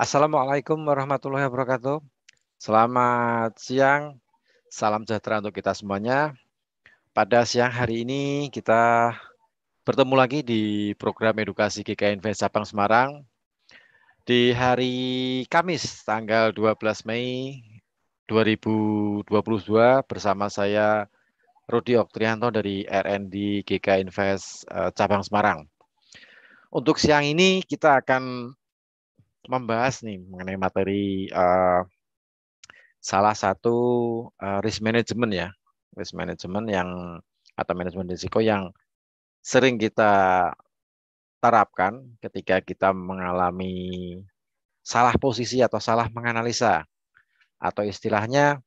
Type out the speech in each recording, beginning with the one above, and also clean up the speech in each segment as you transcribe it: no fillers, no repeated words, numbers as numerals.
Assalamualaikum warahmatullahi wabarakatuh. Selamat siang, salam sejahtera untuk kita semuanya. Pada siang hari ini kita bertemu lagi di program edukasi GKI Invest Cabang Semarang di hari Kamis tanggal 12 Mei 2022 bersama saya Rudi Oktrianto dari RND GKI Invest Cabang Semarang. Untuk siang ini kita akan membahas nih mengenai materi salah satu risk management ya, risk management yang atau manajemen risiko yang sering kita terapkan ketika kita mengalami salah posisi atau salah menganalisa atau istilahnya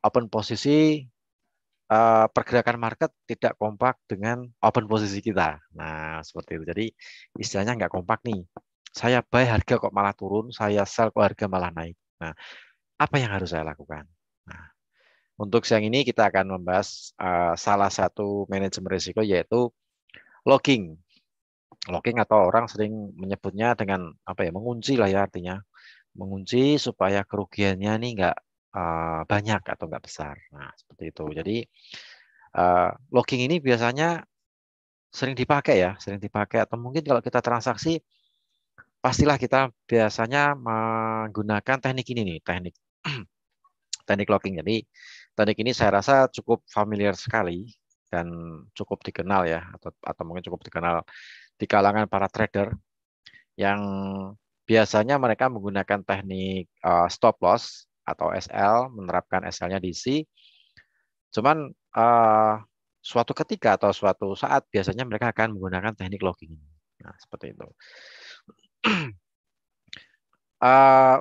open posisi pergerakan market tidak kompak dengan open posisi kita. Nah, seperti itu. Jadi istilahnya nggak kompak nih. Saya buy harga kok malah turun, saya sell kok harga malah naik. Nah, apa yang harus saya lakukan? Nah, untuk siang ini kita akan membahas salah satu manajemen risiko yaitu logging. Logging atau orang sering menyebutnya dengan apa ya, mengunci lah ya artinya. Mengunci supaya kerugiannya nih nggak banyak atau nggak besar. Nah, seperti itu. Jadi logging ini biasanya sering dipakai ya, sering dipakai atau mungkin kalau kita transaksi pastilah kita biasanya menggunakan teknik ini nih, teknik teknik logging. Jadi teknik ini saya rasa cukup familiar sekali dan cukup dikenal ya atau mungkin cukup dikenal di kalangan para trader yang biasanya mereka menggunakan teknik stop loss atau SL, menerapkan SL-nya DC. Cuman suatu ketika atau suatu saat biasanya mereka akan menggunakan teknik logging ini. Nah, seperti itu.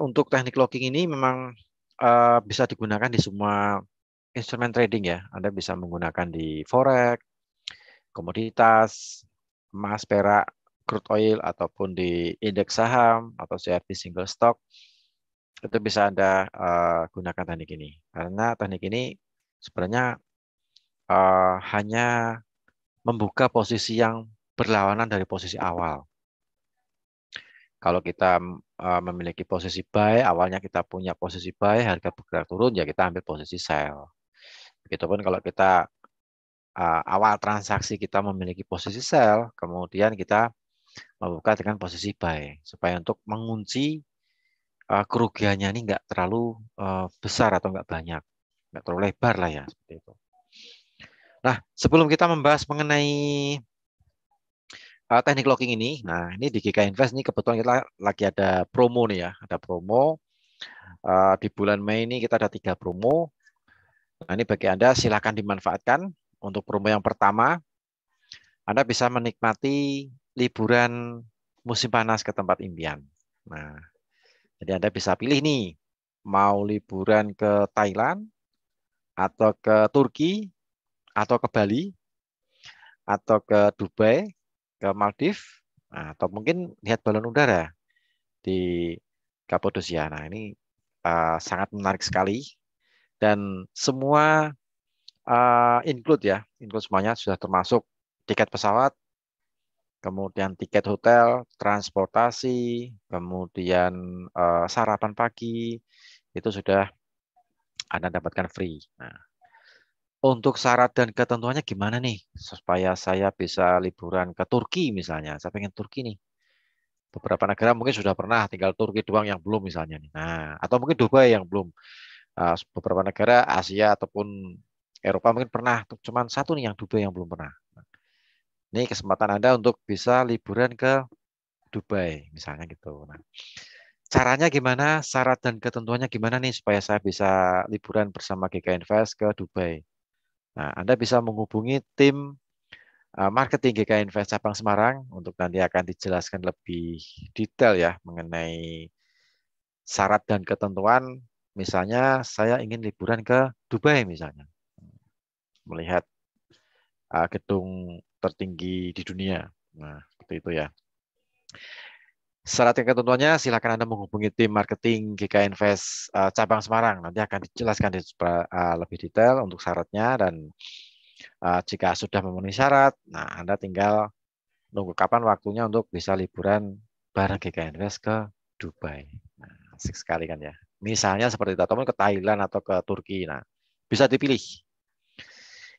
Untuk teknik logging ini memang bisa digunakan di semua instrumen trading ya. Anda bisa menggunakan di forex, komoditas, emas, perak, crude oil, ataupun di indeks saham atau CFD single stock. Itu bisa Anda gunakan teknik ini. Karena teknik ini sebenarnya hanya membuka posisi yang berlawanan dari posisi awal. Kalau kita memiliki posisi buy, awalnya kita punya posisi buy, harga bergerak turun, ya kita ambil posisi sell. Begitupun kalau kita awal transaksi kita memiliki posisi sell, kemudian kita membuka dengan posisi buy, supaya untuk mengunci kerugiannya ini nggak terlalu besar atau nggak banyak, nggak terlalu lebar lah ya, seperti itu. Nah, sebelum kita membahas mengenai teknik logging ini, nah ini di GK Invest ini kebetulan kita lagi ada promo nih ya, ada promo di bulan Mei ini kita ada 3 promo. Nah ini bagi Anda silakan dimanfaatkan. Untuk promo yang pertama, Anda bisa menikmati liburan musim panas ke tempat impian. Nah, jadi Anda bisa pilih nih, mau liburan ke Thailand, atau ke Turki, atau ke Bali, atau ke Dubai, ke Maldives, atau mungkin lihat balon udara di Kapadosia. Nah, ini sangat menarik sekali dan semua include ya, include semuanya sudah termasuk tiket pesawat, kemudian tiket hotel, transportasi, kemudian sarapan pagi itu sudah Anda dapatkan free. Nah, untuk syarat dan ketentuannya gimana nih supaya saya bisa liburan ke Turki misalnya? Saya pengen Turki nih. Beberapa negara mungkin sudah pernah, tinggal Turki doang yang belum misalnya nih. Nah, atau mungkin Dubai yang belum. Beberapa negara Asia ataupun Eropa mungkin pernah, cuman satu nih yang Dubai yang belum pernah. Ini kesempatan Anda untuk bisa liburan ke Dubai misalnya gitu. Nah, caranya gimana? Syarat dan ketentuannya gimana nih supaya saya bisa liburan bersama GK Invest ke Dubai? Nah, Anda bisa menghubungi tim marketing GK Invest Cabang Semarang untuk nanti akan dijelaskan lebih detail ya mengenai syarat dan ketentuan. Misalnya saya ingin liburan ke Dubai misalnya, melihat gedung tertinggi di dunia. Nah, seperti itu ya. Syarat dan ketentuannya silakan Anda menghubungi tim marketing GK Invest Cabang Semarang. Nanti akan dijelaskan lebih detail untuk syaratnya dan jika sudah memenuhi syarat, nah Anda tinggal nunggu kapan waktunya untuk bisa liburan bareng GK Invest ke Dubai. Asik sekali kan ya. Misalnya seperti itu, atau ke Thailand atau ke Turki. Nah, bisa dipilih.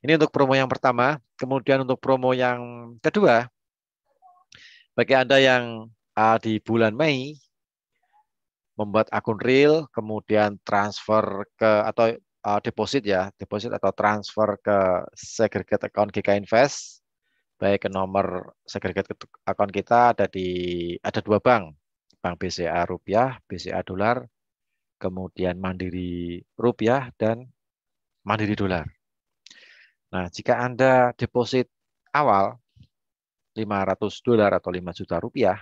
Ini untuk promo yang pertama. Kemudian untuk promo yang kedua, bagi Anda yang di bulan Mei membuat akun real, kemudian transfer ke atau deposit ya, deposit atau transfer ke segregated account GK Invest, baik ke nomor segregated account kita ada dua bank, Bank BCA Rupiah, BCA Dolar, kemudian Mandiri Rupiah dan Mandiri Dolar. Nah, jika Anda deposit awal $500 atau 5 juta rupiah,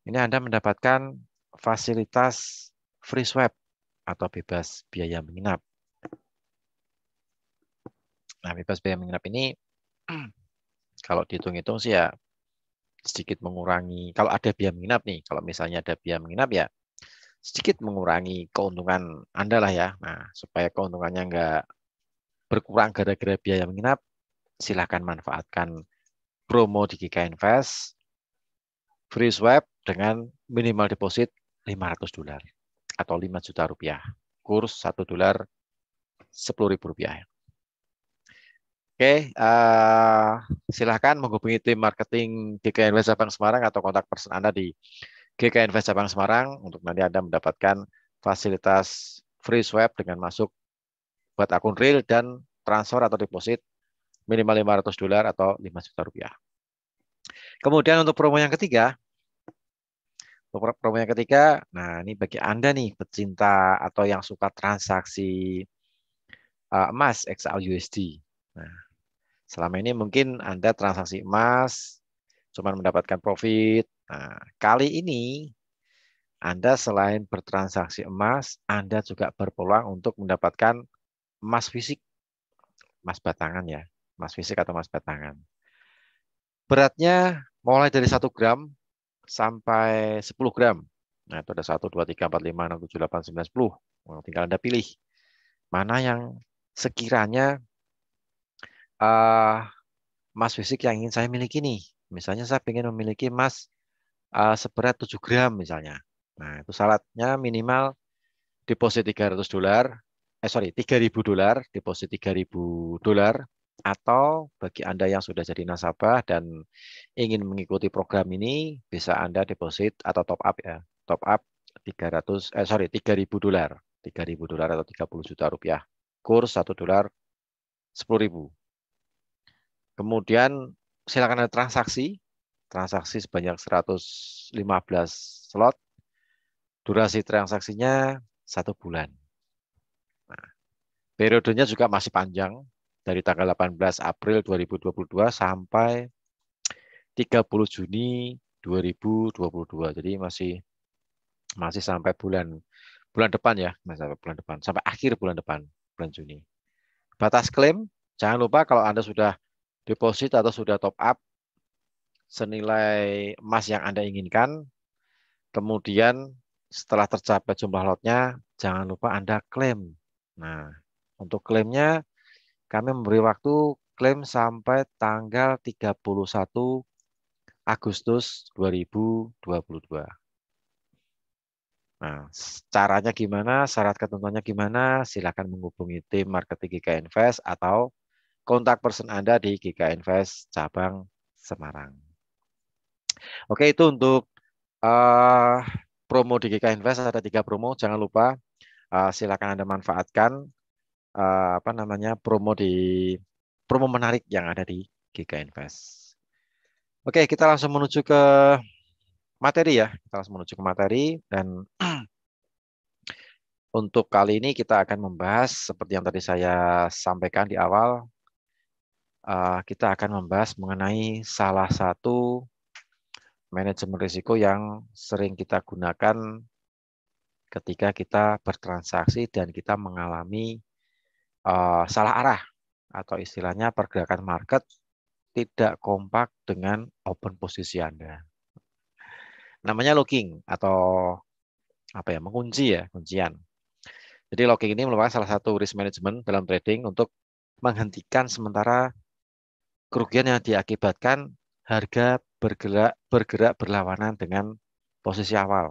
ini Anda mendapatkan fasilitas free swap atau bebas biaya menginap. Nah, bebas biaya menginap ini kalau dihitung-hitung sih ya sedikit mengurangi. Kalau ada biaya menginap nih, kalau misalnya ada biaya menginap ya sedikit mengurangi keuntungan Anda lah ya. Nah, supaya keuntungannya nggak berkurang gara-gara biaya menginap, silakan manfaatkan promo di GK Invest free swap dengan minimal deposit $500 atau 5 juta rupiah. Kurs $1 Rp10.000. Oke, silahkan menghubungi tim marketing GK Invest Cabang Semarang atau kontak person Anda di GK Invest Cabang Semarang untuk nanti Anda mendapatkan fasilitas free swap dengan masuk buat akun real dan transfer atau deposit minimal $500 atau 5 juta rupiah. Kemudian untuk promo yang ketiga, nah ini bagi Anda nih pecinta atau yang suka transaksi emas XAUUSD. Nah, selama ini mungkin Anda transaksi emas cuma mendapatkan profit. Nah, kali ini Anda selain bertransaksi emas, Anda juga berpeluang untuk mendapatkan emas fisik, emas batangan ya, emas fisik atau emas batangan. Beratnya mulai dari 1 gram sampai 10 gram. Nah, itu ada 1, 2, 3, 4, 5, 6, 7, 8, 9, 10. Nah, tinggal Anda pilih mana yang sekiranya emas fisik yang ingin saya miliki nih. Misalnya saya ingin memiliki emas seberat 7 gram misalnya. Nah, itu syaratnya minimal deposit $300, $3.000, deposit $3.000, atau bagi Anda yang sudah jadi nasabah dan ingin mengikuti program ini, bisa Anda deposit atau top up ya. Top up $3.000, $3.000 atau 30 juta rupiah. Kurs $1 10.000. Kemudian silakan ada transaksi sebanyak 115 slot. Durasi transaksinya 1 bulan. Nah, periodenya juga masih panjang, dari tanggal 18 April 2022 sampai 30 Juni 2022. Jadi masih sampai bulan depan ya, masih sampai bulan depan, sampai akhir bulan depan, bulan Juni. Batas klaim, jangan lupa kalau Anda sudah deposit atau sudah top up senilai emas yang Anda inginkan, kemudian setelah tercapai jumlah lotnya, jangan lupa Anda klaim. Nah, untuk klaimnya kami memberi waktu klaim sampai tanggal 31 Agustus 2022. Nah, caranya gimana, syarat ketentuannya gimana, silakan menghubungi tim marketing GK Invest atau kontak person Anda di GK Invest cabang Semarang. Oke, itu untuk uh, promo di GK Invest ada 3 promo. Jangan lupa silakan Anda manfaatkan promo menarik yang ada di GK Invest. Oke, kita langsung menuju ke materi ya. Kita langsung menuju ke materi dan untuk kali ini kita akan membahas seperti yang tadi saya sampaikan di awal. Kita akan membahas mengenai salah satu manajemen risiko yang sering kita gunakan ketika kita bertransaksi dan kita mengalami salah arah atau istilahnya pergerakan market tidak kompak dengan open posisi Anda. Namanya locking atau mengunci ya, kuncian. Jadi locking ini merupakan salah satu risk management dalam trading untuk menghentikan sementara kerugian yang diakibatkan harga bergerak berlawanan dengan posisi awal.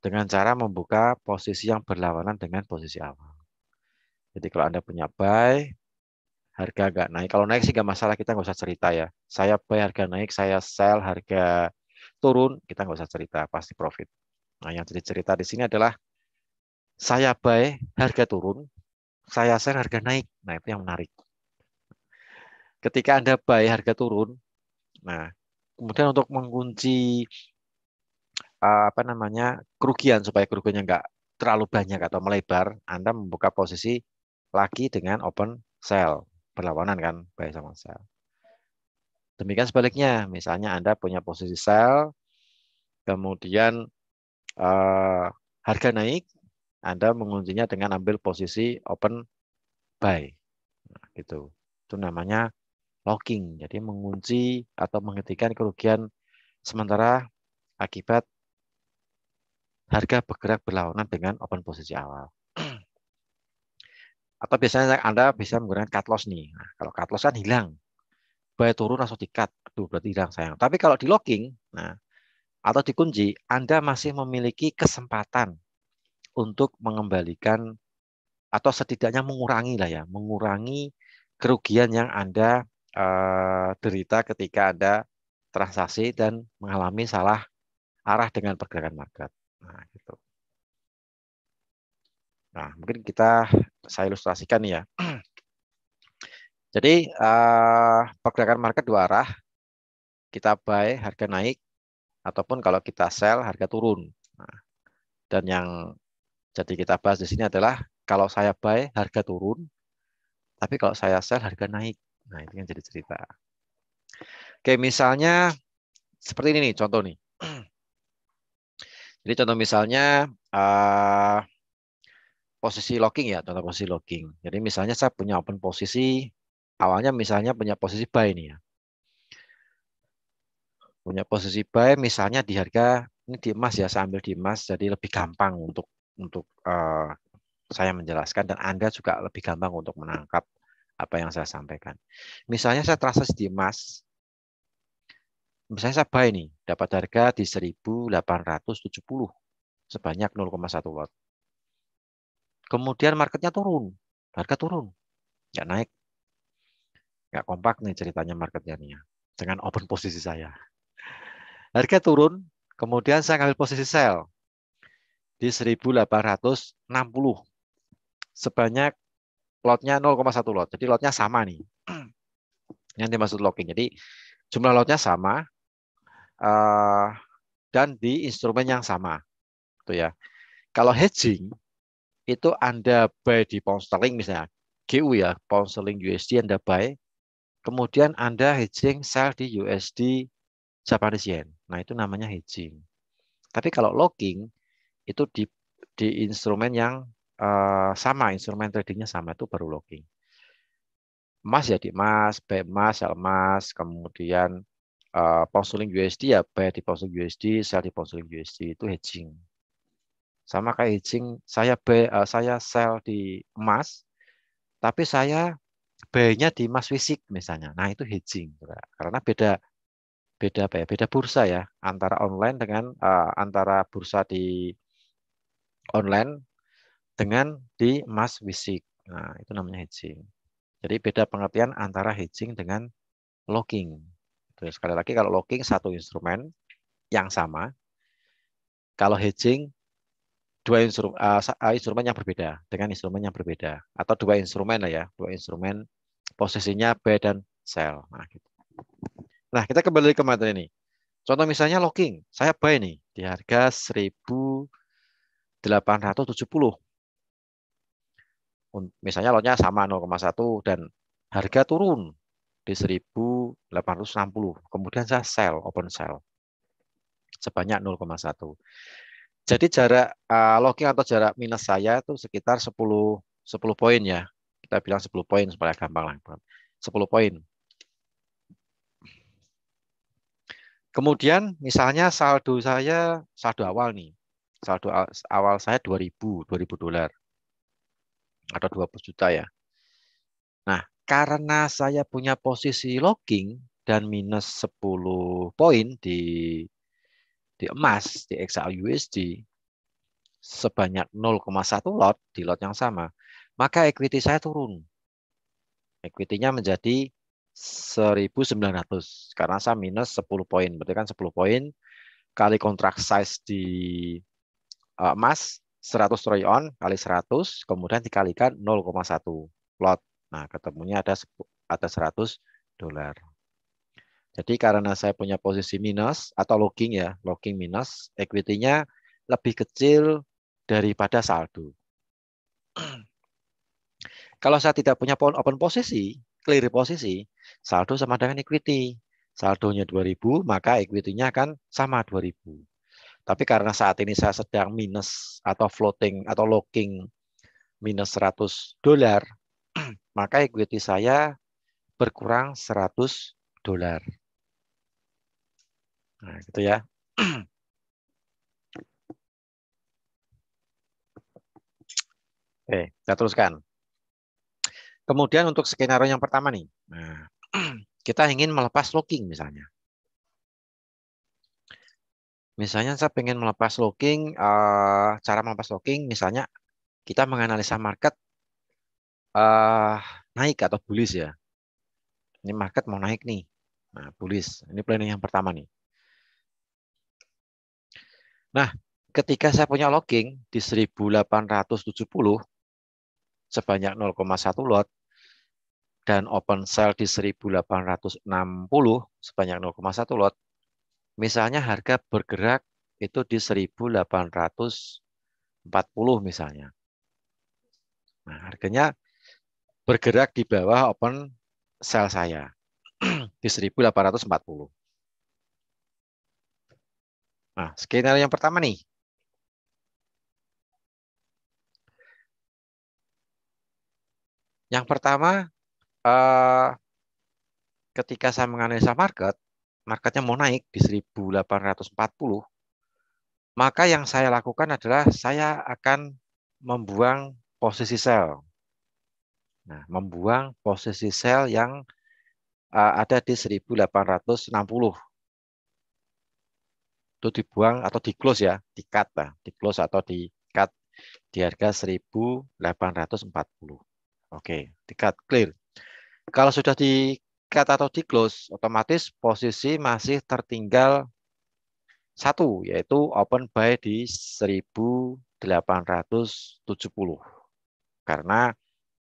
dengan cara membuka posisi yang berlawanan dengan posisi awal. Jadi kalau Anda punya buy, harga nggak naik. Kalau naik sih nggak masalah, kita nggak usah cerita ya. Saya buy harga naik, saya sell harga turun, kita nggak usah cerita, pasti profit. Nah, yang jadi cerita di sini adalah saya buy harga turun, saya sell harga naik. Nah, itu yang menarik. Ketika Anda buy harga turun, nah, kemudian untuk mengunci apa namanya kerugian supaya kerugiannya nggak terlalu banyak atau melebar, Anda membuka posisi lagi dengan open sell, berlawanan kan buy sama sell. Demikian sebaliknya, misalnya Anda punya posisi sell, kemudian eh, harga naik, Anda menguncinya dengan ambil posisi open buy, nah, gitu. Itu namanya locking, jadi mengunci atau menghentikan kerugian sementara akibat harga bergerak berlawanan dengan open posisi awal. Atau biasanya Anda bisa menggunakan cut loss nih. Nah, kalau cut loss kan hilang. Buy turun langsung di-cut. Aduh, berarti hilang sayang. Tapi kalau di locking, nah, atau dikunci, Anda masih memiliki kesempatan untuk mengembalikan atau setidaknya mengurangi lah ya, mengurangi kerugian yang Anda derita ketika Anda transaksi dan mengalami salah arah dengan pergerakan market. Nah, gitu. Nah, mungkin saya ilustrasikan nih ya. Jadi pergerakan market dua arah, kita buy harga naik ataupun kalau kita sell harga turun. Nah, dan yang jadi kita bahas di sini adalah kalau saya buy harga turun, tapi kalau saya sell harga naik. Nah, itu yang jadi cerita. Oke, misalnya seperti ini nih contoh nih. Jadi contoh misalnya eh, posisi locking ya, contoh posisi locking. Jadi misalnya saya punya open posisi, awalnya misalnya punya posisi buy nih ya. Punya posisi buy misalnya di harga ini di emas ya, saya ambil di emas jadi lebih gampang untuk saya menjelaskan dan Anda juga lebih gampang untuk menangkap apa yang saya sampaikan. Misalnya saya transaksi di emas, misalnya saya buy nih, dapat harga di 1870 sebanyak 0,1 lot. Kemudian marketnya turun, harga turun, nggak naik, nggak kompak nih ceritanya marketnya nih ya, dengan open posisi saya. Harga turun, kemudian saya ngambil posisi sell di 1860 sebanyak lotnya 0,1 lot. Jadi lotnya sama nih. Yang dimaksud locking. Jadi jumlah lotnya sama eh, dan di instrumen yang sama. Tuh ya. Kalau hedging itu Anda buy di pound sterling misalnya, GU ya, pound sterling USD Anda buy, kemudian Anda hedging sell di USD Japanese yen. Nah, itu namanya hedging. Tapi kalau locking itu di instrumen yang sama, instrumen tradingnya sama itu baru locking. Emas ya di emas, buy emas, sell emas, kemudian pound sterling USD ya buy di pound sterling USD, sell di pound sterling USD itu hedging. Sama kayak hedging, saya sell di emas, tapi saya buy-nya di emas fisik misalnya. Nah, itu hedging, karena beda beda apa ya? Beda bursa ya antara online dengan antara bursa di online dengan di emas fisik. Nah, itu namanya hedging. Jadi beda pengertian antara hedging dengan locking. Terus sekali lagi kalau locking satu instrumen yang sama, kalau hedging instrumen yang berbeda dengan instrumen yang berbeda atau dua instrumen lah ya, dua instrumen posisinya buy dan sell. Nah, gitu. Nah, kita kembali ke materi ini. Contoh misalnya locking, saya buy nih di harga 1870. Misalnya lotnya sama 0,1 dan harga turun di 1860. Kemudian saya sell, open sell sebanyak 0,1. Jadi jarak locking atau jarak minus saya itu sekitar 10 poin ya. Kita bilang 10 poin supaya gampang lah. 10 poin. Kemudian misalnya saldo awal nih. Saldo awal saya 2000 dolar atau 20 juta ya. Nah, karena saya punya posisi locking dan minus 10 poin di emas, di XAUUSD, sebanyak 0,1 lot di lot yang sama, maka equity saya turun. Equity-nya menjadi 1.900 karena saya minus 10 poin. Berarti kan 10 poin kali contract size di emas 100 troy on kali 100 kemudian dikalikan 0,1 lot. Nah, ketemunya ada 100 dolar. Jadi karena saya punya posisi minus atau logging ya, logging minus, equity-nya lebih kecil daripada saldo. Kalau saya tidak punya open posisi, clear posisi, saldo sama dengan equity. Saldonya 2.000, maka equity-nya akan sama 2.000. Tapi karena saat ini saya sedang minus atau floating atau locking minus 100 dolar, maka equity saya berkurang 100 dolar. Nah, gitu ya. Oke, kita teruskan. Kemudian untuk skenario yang pertama nih. Nah, kita ingin melepas locking misalnya. Misalnya saya ingin melepas locking, cara melepas locking misalnya kita menganalisa market naik atau bullish ya. Ini market mau naik nih. Nah, bullish. Ini planning yang pertama nih. Nah, ketika saya punya logging di 1870 sebanyak 0,1 lot dan open sell di 1860 sebanyak 0,1 lot, misalnya harga bergerak itu di 1840 misalnya. Nah, harganya bergerak di bawah open sell saya di 1840. Nah, skenario yang pertama nih. Yang pertama, ketika saya menganalisa market, marketnya mau naik di 1840, maka yang saya lakukan adalah saya akan membuang posisi sell. Nah, membuang posisi sell yang ada di 1860. Itu dibuang atau di close ya, di cut lah, di close atau di cut di harga 1840. Oke, di cut clear. Kalau sudah di cut atau di close, otomatis posisi masih tertinggal satu, yaitu open buy di 1870. Karena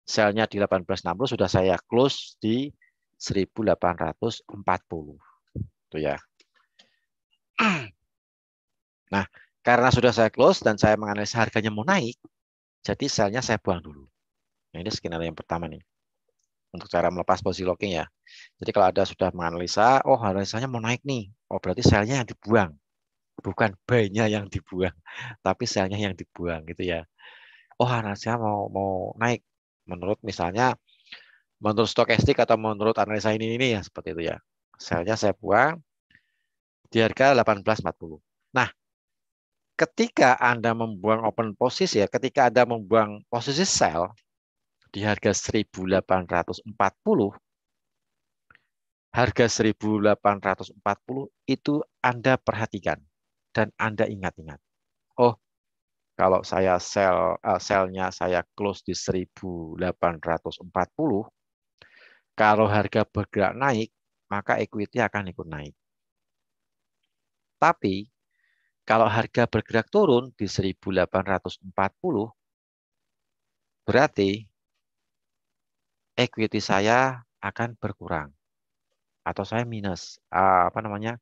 selnya di 1860 sudah saya close di 1840. Itu ya. Nah, karena sudah saya close dan saya menganalisa harganya mau naik, jadi selnya saya buang dulu. Nah, ini skenario yang pertama nih. Untuk cara melepas posisi locking ya. Jadi kalau Anda sudah menganalisa, oh analisanya mau naik nih. Oh berarti selnya yang dibuang. Bukan buy-nya yang dibuang, tapi selnya yang dibuang gitu ya. Oh analisanya mau naik. Menurut misalnya, menurut stokastik atau menurut analisa ini ya seperti itu ya. Selnya saya buang di harga 1840. Nah, ketika Anda membuang open posisi ya, ketika Anda membuang posisi sell di harga 1840, harga 1840 itu Anda perhatikan dan Anda ingat-ingat. Oh, kalau saya selnya saya close di 1840, kalau harga bergerak naik, maka equity akan ikut naik. Tapi kalau harga bergerak turun di 1840, berarti equity saya akan berkurang atau saya minus apa namanya?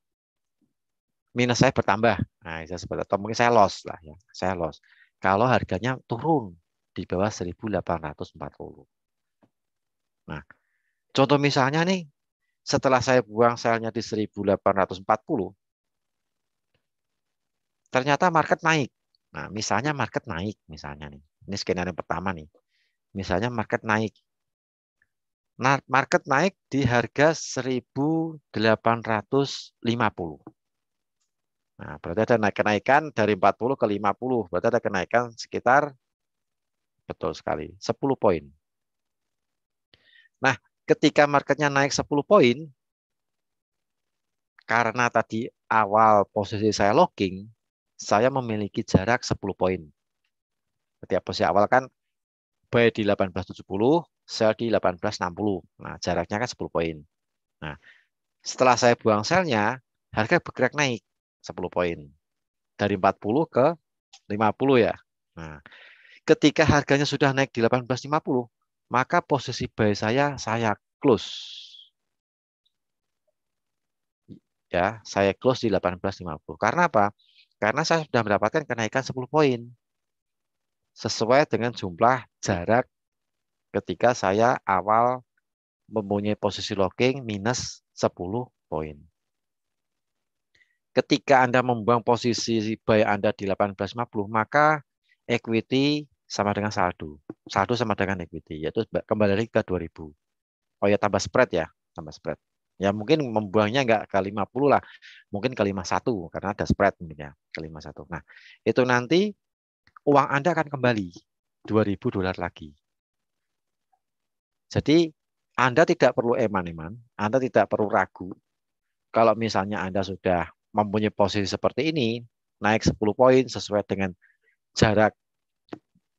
Minus saya bertambah. Nah, saya seperti atau mungkin saya loss lah ya. Saya loss. Kalau harganya turun di bawah 1840. Nah, contoh misalnya nih, setelah saya buang selnya di 1840, ternyata market naik. Nah, misalnya market naik, misalnya nih. Ini skenario pertama nih. Misalnya market naik. Nah, market naik di harga 1850. Nah, berarti ada kenaikan dari 40 ke 50. Berarti ada kenaikan sekitar, betul sekali, 10 poin. Nah, ketika marketnya naik 10 poin, karena tadi awal posisi saya locking, saya memiliki jarak 10 poin. Ketika posisi awal kan buy di 1870, sell di 1860. Nah, jaraknya kan 10 poin. Nah, setelah saya buang selnya, harga bergerak naik 10 poin. Dari 40 ke 50 ya. Nah, ketika harganya sudah naik di 1850, maka posisi buy saya close. Ya, saya close di 1850. Karena apa? Karena saya sudah mendapatkan kenaikan 10 poin sesuai dengan jumlah jarak ketika saya awal mempunyai posisi locking minus 10 poin. Ketika Anda membuang posisi buy Anda di 1850, maka equity sama dengan saldo. Saldo sama dengan equity, yaitu kembali lagi ke 2000. Oh ya, tambah spread ya, tambah spread. Ya mungkin membuangnya nggak ke 50 lah, mungkin ke 51 karena ada spread mungkin ya, ke 51. Nah, itu nanti uang Anda akan kembali $2.000 lagi. Jadi Anda tidak perlu eman-eman, Anda tidak perlu ragu. Kalau misalnya Anda sudah mempunyai posisi seperti ini, naik 10 poin sesuai dengan jarak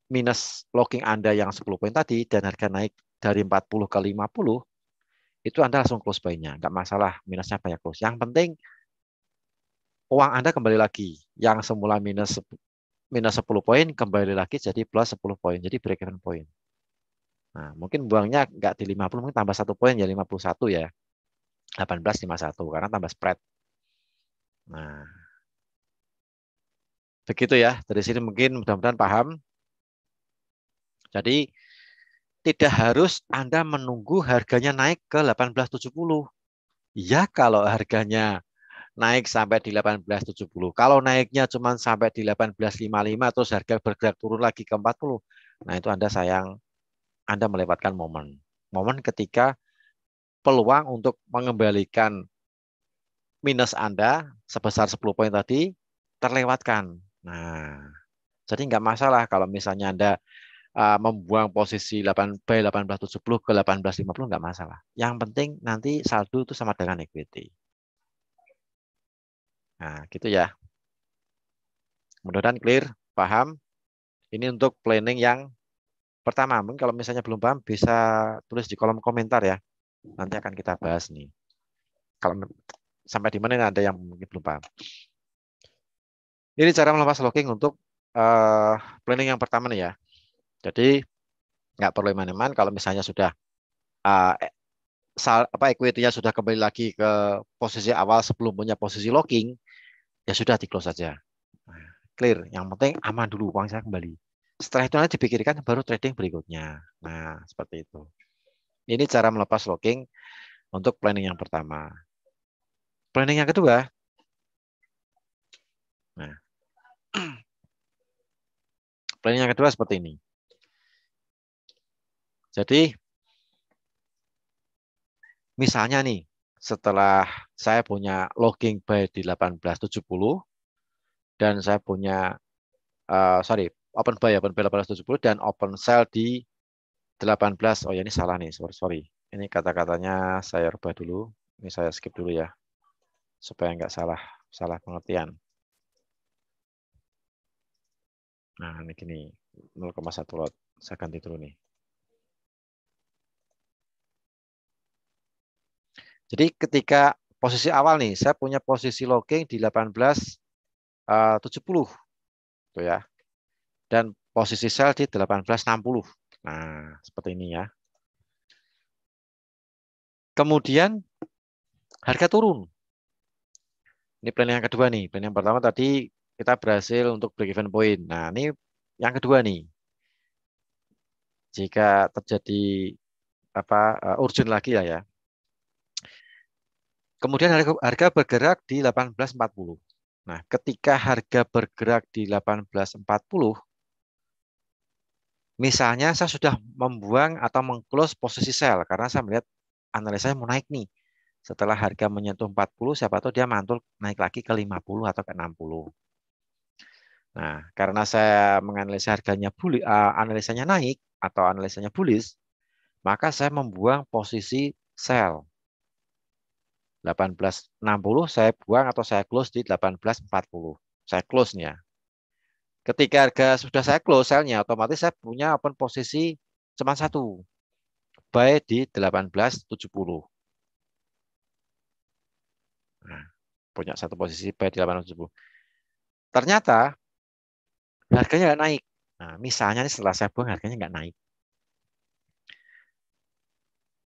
minus locking Anda yang 10 poin tadi, dan harga naik dari 40 ke 50, itu Anda langsung close buy-nya. Nggak masalah, minusnya banyak close. Yang penting, uang Anda kembali lagi. Yang semula minus 10 poin, kembali lagi jadi plus 10 poin. Jadi break even point. Nah, mungkin buangnya nggak di 50, mungkin tambah 1 poin ya 51 ya. 18,51 karena tambah spread. Nah, begitu ya. Dari sini mungkin mudah-mudahan paham. Jadi tidak harus Anda menunggu harganya naik ke 1870. Ya kalau harganya naik sampai di 1870. Kalau naiknya cuma sampai di 1855 terus harga bergerak turun lagi ke 40. Nah, itu Anda sayang, Anda melewatkan momen. Momen ketika peluang untuk mengembalikan minus Anda sebesar 10 poin tadi terlewatkan. Nah, jadi nggak masalah kalau misalnya Anda membuang posisi 8 by 1870 ke 1850 nggak masalah. Yang penting nanti saldo itu sama dengan equity. Nah, gitu ya. Mudah-mudahan clear, paham. Ini untuk planning yang pertama. Mungkin kalau misalnya belum paham bisa tulis di kolom komentar ya. Nanti akan kita bahas nih. Kalau sampai di mana ada yang mungkin belum paham. Ini cara melepas locking untuk uh, planning yang pertama nih ya. Jadi nggak perlu eman-eman kalau misalnya sudah uh, equity-nya sudah kembali lagi ke posisi awal sebelum punya posisi locking, ya sudah di close saja. Nah, clear. Yang penting aman dulu uang saya kembali. Setelah itu nanti dipikirkan baru trading berikutnya. Nah, seperti itu. Ini cara melepas locking untuk planning yang pertama. Planning yang kedua, nah, planning yang kedua seperti ini. Jadi, misalnya nih, setelah saya punya logging buy di 1870 dan saya punya open buy 1870 dan open sell di 18. Oh ya, ini salah nih, sorry. Ini kata-katanya saya rubah dulu. Ini saya skip dulu ya supaya nggak salah pengertian. Nah, ini gini 0,1 lot. Saya ganti dulu nih. Jadi ketika posisi awal nih, saya punya posisi logging di 1870 tuh ya. Dan posisi sell di 1860. Nah, seperti ini ya. Kemudian harga turun. Ini plan yang kedua nih. Plan yang pertama tadi kita berhasil untuk break even point. Nah, ini yang kedua nih. Jika terjadi urgent lagi ya. Kemudian harga bergerak di 1840. Nah, ketika harga bergerak di 1840, misalnya saya sudah membuang atau mengclose posisi sell karena saya melihat analisa saya mau naik nih. Setelah harga menyentuh 40, siapa tahu dia mantul naik lagi ke 50 atau ke 60. Nah, karena saya menganalisa harganya analisanya naik atau analisanya bullish, maka saya membuang posisi sell. 1860 saya buang atau saya close di 1840. Saya close nih ya. Ketika harga sudah saya close selnya, otomatis saya punya open posisi cuma satu, buy di 18.70. Nah, punya satu posisi buy di 18.70. Ternyata harganya nggak naik. Nah, misalnya nih setelah saya buang harganya nggak naik.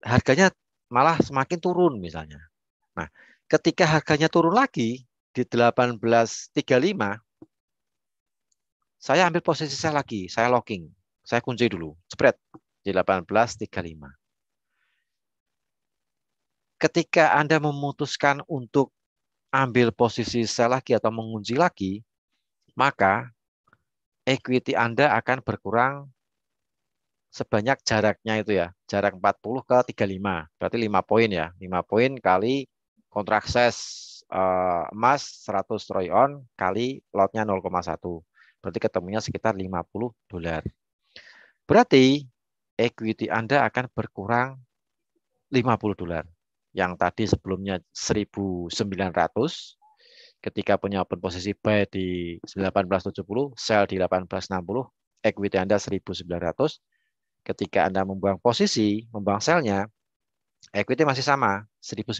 Harganya malah semakin turun misalnya. Nah, ketika harganya turun lagi di 18.35, saya ambil posisi saya lagi, saya locking. Saya kunci dulu, spread di 18.35. Ketika Anda memutuskan untuk ambil posisi sell lagi atau mengunci lagi, maka equity Anda akan berkurang sebanyak jaraknya itu ya, jarak 40 ke 35. Berarti 5 poin ya. 5 poin kali kontrak size emas 100 troy on kali lotnya 0,1. Berarti ketemunya sekitar $50. Berarti equity Anda akan berkurang $50. Yang tadi sebelumnya 1.900, ketika punya open posisi buy di 18.70, sell di 18.60, equity Anda 1.900. Ketika Anda membuang posisi, membuang sellnya, equity masih sama, 1.900.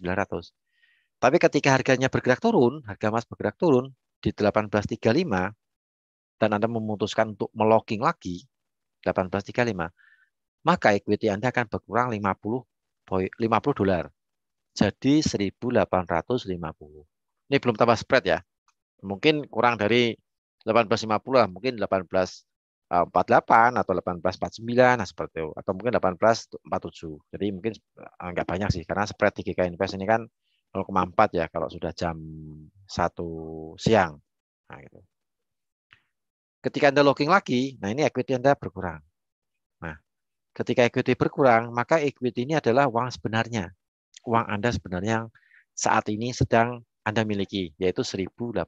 Tapi ketika harganya bergerak turun, harga emas bergerak turun di 18.35, dan Anda memutuskan untuk melocking lagi 18.35, maka equity Anda akan berkurang 50 dolar. Jadi 1.850. Ini belum tambah spread ya. Mungkin kurang dari 1850 lah, mungkin 1848 atau 1849 nah seperti itu, atau mungkin 1847. Jadi mungkin nggak banyak sih karena spread di GK Invest ini kan 0,4 ya kalau sudah jam 1 siang. Nah, gitu. Ketika Anda locking lagi, nah ini equity Anda berkurang. Nah, ketika equity berkurang, maka equity ini adalah uang sebenarnya. Uang Anda sebenarnya yang saat ini sedang Anda miliki, yaitu 1.850.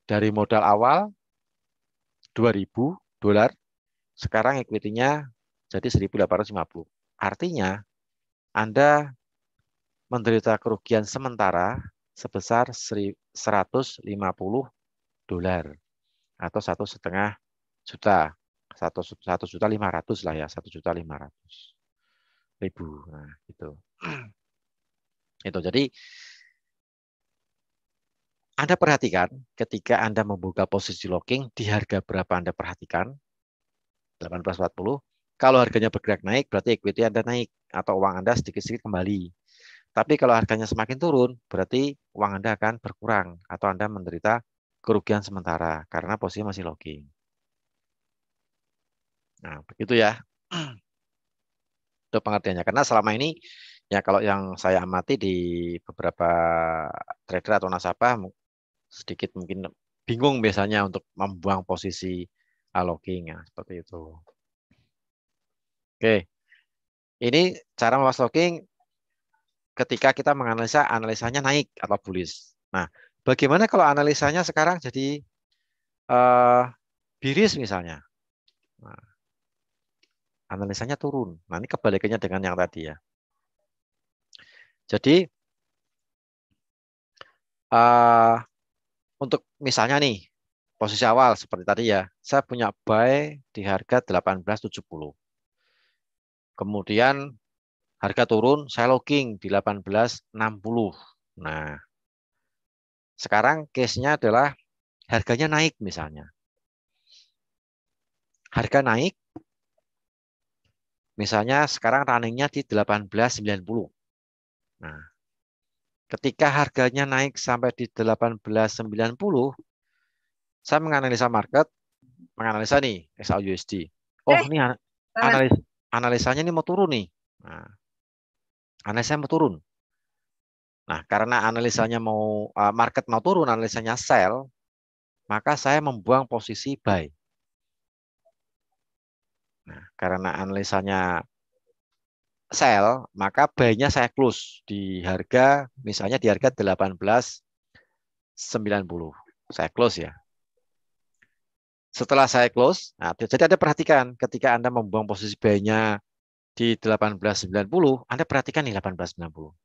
Dari modal awal $2.000, sekarang equity-nya jadi 1.850. Artinya Anda menderita kerugian sementara sebesar $150 atau 1,5 juta. 1.500.000 lah ya, 1.500.000. Nah, itu. Itu jadi Anda perhatikan ketika Anda membuka posisi locking di harga berapa Anda perhatikan 18.40. Kalau harganya bergerak naik berarti equity Anda naik atau uang Anda sedikit-sedikit kembali. Tapi kalau harganya semakin turun berarti uang Anda akan berkurang atau Anda menderita kerugian sementara karena posisi masih locking. Nah, begitu ya. Itu pengertiannya. Karena selama ini ya kalau yang saya amati di beberapa trader atau nasabah sedikit mungkin bingung biasanya untuk membuang posisi locking ya, seperti itu. Oke, ini cara membuang locking ketika kita menganalisa analisanya naik atau bullish. Nah, bagaimana kalau analisanya sekarang jadi eh, bearish misalnya? Nah, analisanya turun. Nah, ini kebalikannya dengan yang tadi ya. Jadi eh, untuk misalnya nih posisi awal seperti tadi ya, saya punya buy di harga 18.70. Kemudian harga turun, saya locking di 18.60. Nah, sekarang case-nya adalah harganya naik misalnya. Harga naik, misalnya sekarang running-nya di 18.90. Nah, ketika harganya naik sampai di 18.90, saya menganalisa market, menganalisa nih XAUUSD. Oh, ini analisanya ini mau turun nih. Nah, analisanya mau turun. Nah, karena analisanya mau market mau turun, analisanya sell, maka saya membuang posisi buy. Nah, karena analisanya sell, maka buy-nya saya close di harga misalnya di harga 18.90. Saya close ya. Setelah saya close, nah, jadi Anda perhatikan ketika Anda membuang posisi buy-nya di 18.90, Anda perhatikan nih 18.90.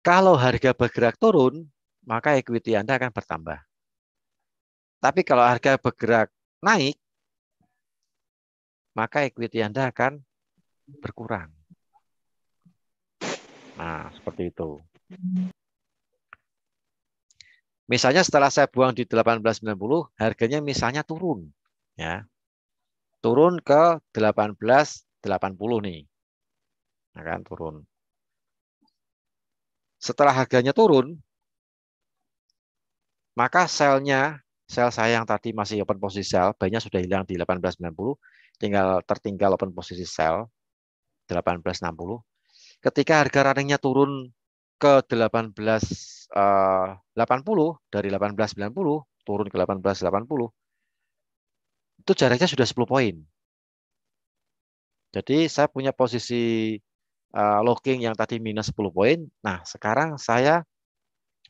Kalau harga bergerak turun, maka equity Anda akan bertambah. Tapi kalau harga bergerak naik, maka equity Anda akan berkurang. Nah, seperti itu. Misalnya setelah saya buang di 18.90, harganya misalnya turun. Ya, turun ke 18.80 nih. Nah, kan turun. Setelah harganya turun, maka sel saya yang tadi masih open posisi sell, buy-nya sudah hilang di 18.90, tertinggal open posisi sell 18.60. Ketika harga runningnya turun ke 18.80, dari 18.90 turun ke 18.80, itu jaraknya sudah 10 poin. Jadi saya punya posisi locking yang tadi minus 10 poin. Nah, sekarang saya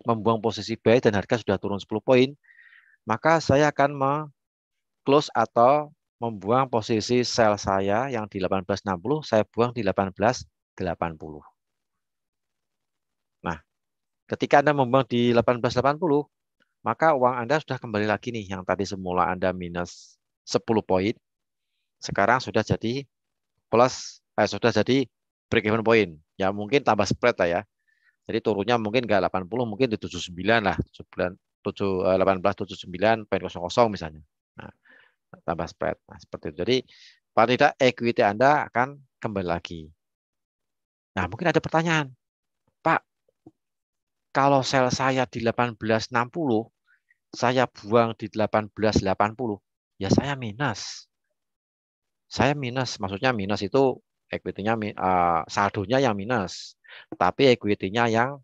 membuang posisi buy dan harga sudah turun 10 poin, maka saya akan close atau membuang posisi sell saya yang di 18.60, saya buang di 18.80. Nah, ketika Anda membuang di 18.80, maka uang Anda sudah kembali lagi nih, yang tadi semula Anda minus 10 poin, sekarang sudah jadi sudah jadi break even point. Ya mungkin tambah spread lah ya. Jadi turunnya mungkin nggak 80, mungkin di 79 lah, 18.79.00 misalnya. Nah, tambah spread. Nah, seperti itu. Jadi paling tidak equity Anda akan kembali lagi. Nah, mungkin ada pertanyaan, Pak, kalau sel saya di 18.60, saya buang di 18.80, ya saya minus. Saya minus, maksudnya minus itu equity-nya saldonya yang minus, tapi equity-nya yang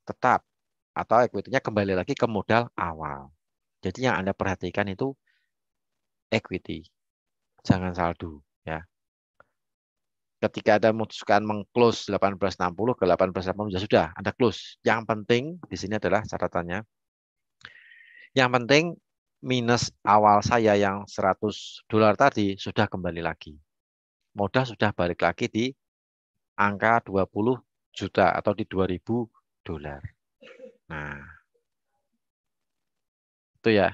tetap atau equity-nya kembali lagi ke modal awal. Jadi yang Anda perhatikan itu equity, jangan saldo ya. Ketika Anda memutuskan meng-close 18.60 ke 18.80, ya sudah, Anda close. Yang penting di sini adalah catatannya. Yang penting minus awal saya yang $100 tadi sudah kembali lagi. Modal sudah balik lagi di angka 20 juta atau di $2.000. Nah, itu ya.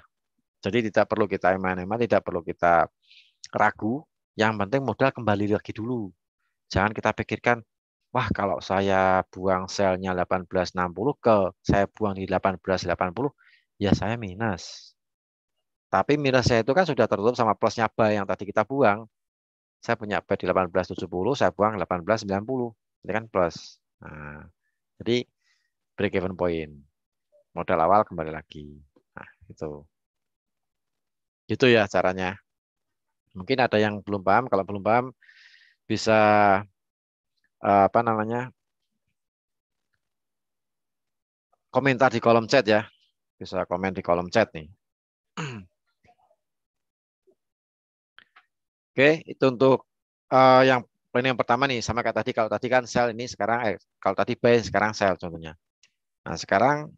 Jadi tidak perlu kita eman-eman, tidak perlu kita ragu. Yang penting modal kembali lagi dulu. Jangan kita pikirkan, wah kalau saya buang selnya 18.60 saya buang di 18.80, ya saya minus. Tapi minus saya itu kan sudah tertutup sama plusnya buy yang tadi kita buang. Saya punya buy di 18.70, saya buang 18.90. Ini kan plus. Nah, jadi break even point. Modal awal kembali lagi. Nah, itu. Gitu ya caranya. Mungkin ada yang belum paham. Kalau belum paham bisa apa namanya? Komentar di kolom chat ya. Bisa komen di kolom chat nih. Oke, itu untuk yang planning yang pertama nih, sama kayak tadi. Kalau tadi kan sell, ini sekarang kalau tadi buy, sekarang sell contohnya. Nah, sekarang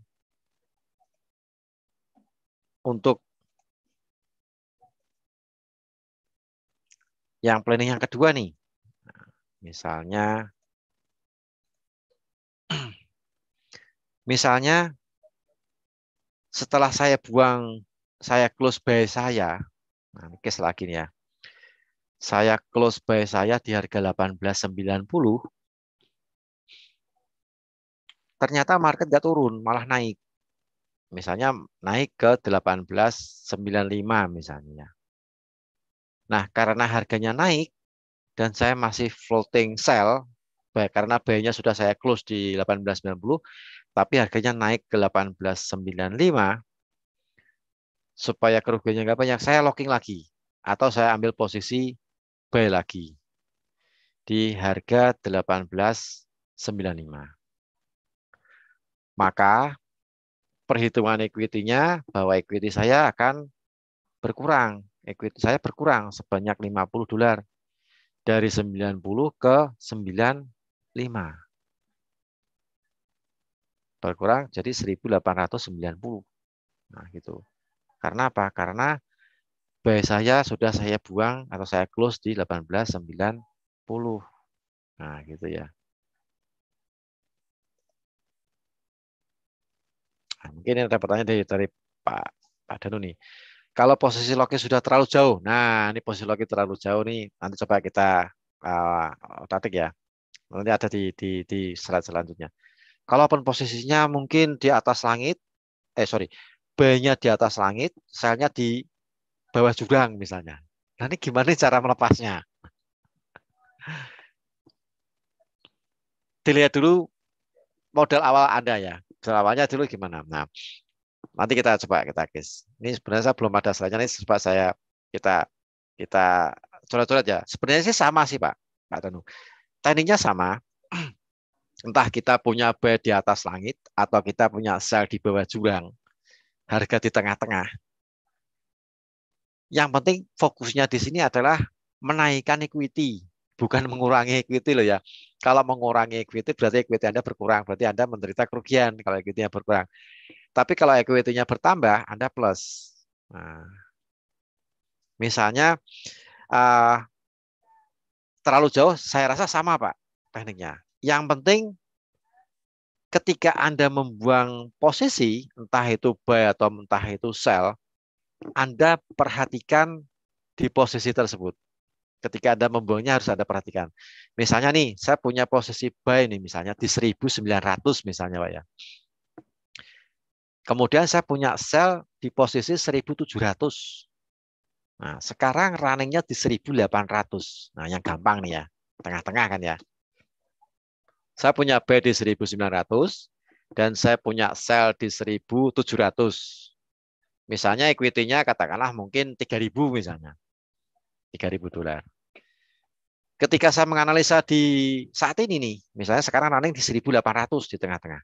untuk yang planning yang kedua nih. Misalnya misalnya setelah saya close buy saya. Nah, ini case lagi nih ya. Saya close buy saya di harga 18.90. Ternyata market nggak turun, malah naik. Misalnya naik ke 18.95 misalnya. Nah, karena harganya naik dan saya masih floating sell, baik karena buy-nya sudah saya close di 18.90, tapi harganya naik ke 18.95, supaya kerugiannya nggak banyak, saya locking lagi. Atau saya ambil posisi buy lagi di harga 18.95. Maka perhitungan equity-nya bahwa equity saya akan berkurang. Equity saya berkurang sebanyak $50 dari 90 ke 95. Berkurang jadi 1.890. Nah, gitu. Karena apa? Karena buy saya sudah saya buang atau saya close di 18.90. Nah, gitu ya. Nah, mungkin ini ada pertanyaan dari Pak Danu nih. Kalau posisi Loki sudah terlalu jauh, nah ini posisi Loki terlalu jauh nih. Nanti coba kita tatik ya. Nanti ada di slide selanjutnya. Kalaupun posisinya mungkin di atas langit, sorry, B-nya di atas langit, selnya di bawah jurang misalnya. Nah ini gimana cara melepasnya? Dilihat dulu modal awal Anda ya. Modal awalnya dulu gimana? Nah, nanti kita coba kita guys. Ini sebenarnya saya belum ada slide-nya, ini coba kita kita coret-coret ya. Sebenarnya sih sama sih Pak Tanu. Tekniknya sama. Entah kita punya B di atas langit atau kita punya sel di bawah jurang, harga di tengah-tengah. Yang penting fokusnya di sini adalah menaikkan equity, bukan mengurangi equity loh ya. Kalau mengurangi equity berarti equity Anda berkurang, berarti Anda menderita kerugian kalau equity-nya berkurang. Tapi kalau equity-nya bertambah, Anda plus. Nah, misalnya uh, terlalu jauh, saya rasa sama Pak tekniknya. Yang penting ketika Anda membuang posisi, entah itu buy atau entah itu sell, Anda perhatikan di posisi tersebut. Ketika Anda membuangnya harus Anda perhatikan. Misalnya nih, saya punya posisi buy nih misalnya di 1900 misalnya Pak ya. Kemudian saya punya sell di posisi 1700. Nah, sekarang runningnya di 1800. Nah, yang gampang nih ya, tengah-tengah kan ya. Saya punya buy di 1900 dan saya punya sell di 1700. Misalnya equity-nya katakanlah mungkin 3.000 misalnya. 3.000 dolar. Ketika saya menganalisa di saat ini nih, misalnya sekarang running di 1800 di tengah-tengah.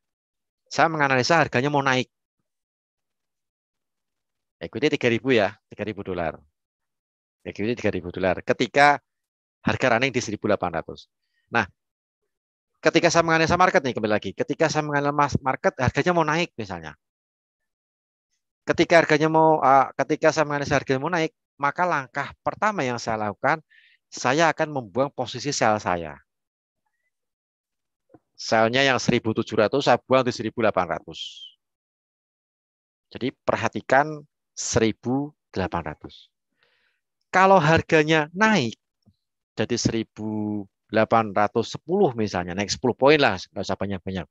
Saya menganalisa harganya mau naik. Equity 3.000 ya, 3.000 dolar. Equity 3.000 dolar. Ketika harga running di 1800. Nah, ketika saya menganalisa market nih kembali lagi. Ketika saya menganalisa market harganya mau naik misalnya. Ketika saya menganalisa harganya mau naik, maka langkah pertama yang saya lakukan, saya akan membuang posisi sell saya. Selnya yang 1700 saya buang di 1800. Jadi perhatikan 1800. Kalau harganya naik jadi 1810 misalnya, naik 10 poin lah, nggak usah banyak-banyak.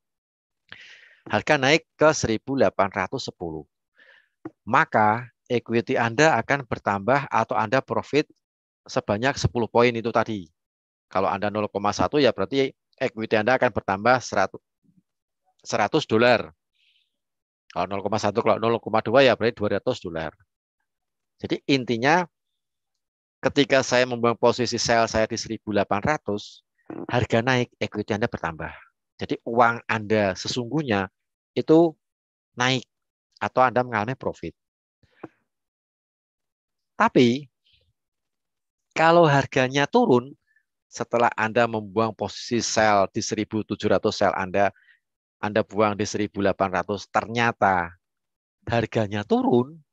Harga naik ke 1810. Maka equity Anda akan bertambah atau Anda profit sebanyak 10 poin itu tadi. Kalau Anda 0,1 ya berarti equity Anda akan bertambah 100 dolar. Kalau 0,1, kalau 0,2 ya berarti 200 dolar. Jadi intinya ketika saya membuang posisi sell saya di 1800, harga naik, equity Anda bertambah. Jadi uang Anda sesungguhnya itu naik atau Anda mengalami profit. Tapi kalau harganya turun setelah Anda membuang posisi sell di 1700 sell Anda buang di 1800, ternyata harganya turun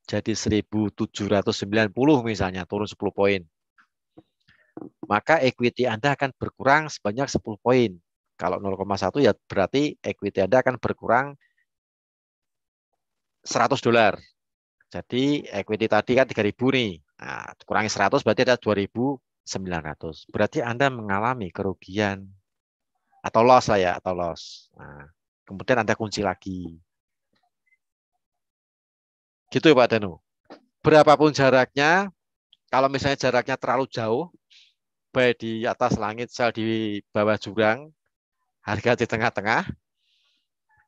jadi 1790 misalnya, turun 10 poin. Maka equity Anda akan berkurang sebanyak 10 poin. Kalau 0,1 ya berarti equity Anda akan berkurang 100 dolar. Jadi equity tadi kan 3.000 nih. Nah, kurangi 100 berarti ada 2.900. Berarti Anda mengalami kerugian atau loss lah ya, atau loss. Nah, kemudian Anda kunci lagi. Gitu ya Pak Danu. Berapapun jaraknya, kalau misalnya jaraknya terlalu jauh, baik di atas langit, sel di bawah jurang, harga di tengah-tengah,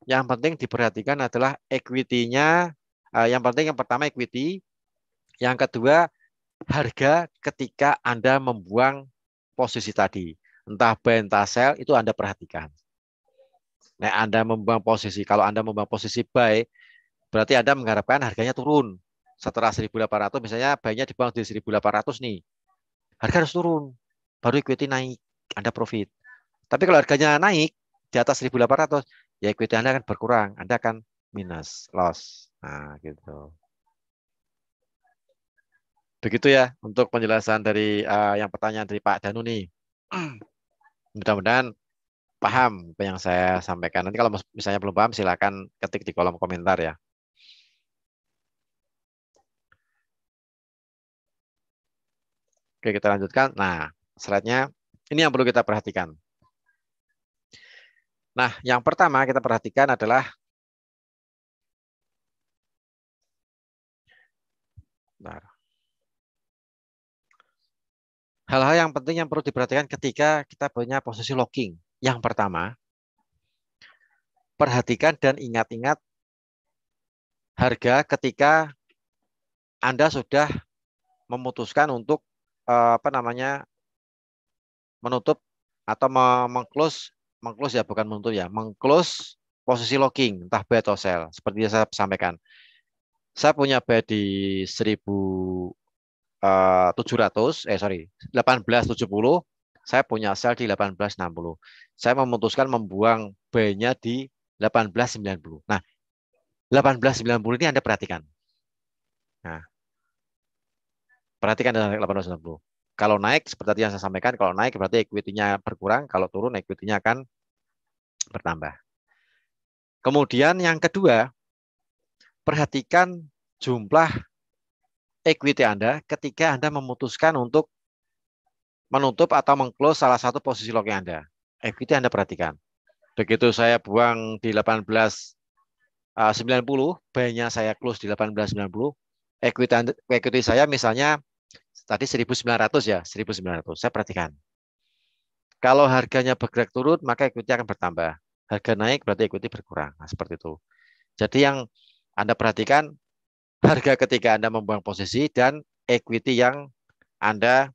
yang penting diperhatikan adalah equity-nya. Yang penting yang pertama equity, yang kedua harga ketika Anda membuang posisi tadi. Entah buy, entah sell, itu Anda perhatikan. Nah, Anda membuang posisi, kalau Anda membuang posisi buy, berarti Anda mengharapkan harganya turun. Setelah 1800, misalnya buy-nya dibuang di 1800 nih. Harga harus turun. Baru equity naik, Anda profit. Tapi kalau harganya naik di atas 1800, ya equity Anda akan berkurang. Anda akan minus, loss. Nah, gitu. Begitu ya untuk penjelasan dari yang pertanyaan dari Pak Danu nih. Mudah-mudahan paham apa yang saya sampaikan. Nanti kalau misalnya belum paham, silakan ketik di kolom komentar ya. Oke, kita lanjutkan. Nah, slide-nya ini yang perlu kita perhatikan. Nah, yang pertama kita perhatikan adalah hal-hal yang penting yang perlu diperhatikan ketika kita punya posisi locking. Yang pertama, perhatikan dan ingat-ingat harga ketika Anda sudah memutuskan untuk apa namanya menutup atau mengclose ya, bukan menutup ya, mengclose posisi locking entah buy atau sell. Seperti yang saya sampaikan, saya punya buy di 1700, sorry, 1870, saya punya sell di 1860. Saya memutuskan membuang buy-nya di 1890. Nah, 1890 ini Anda perhatikan. Nah, perhatikan dengan 1890. Kalau naik, seperti yang saya sampaikan, kalau naik berarti equity-nya berkurang, kalau turun equity-nya akan bertambah. Kemudian yang kedua, perhatikan jumlah equity Anda ketika Anda memutuskan untuk menutup atau mengclose salah satu posisi locking Anda. Equity Anda perhatikan. Begitu saya buang di 1890, buy-nya saya close di 1890, equity saya misalnya tadi 1900 ya, 1900. Saya perhatikan. Kalau harganya bergerak turun, maka equity akan bertambah. Harga naik berarti equity berkurang. Nah, seperti itu. Jadi yang Anda perhatikan harga ketika Anda membuang posisi dan equity yang Anda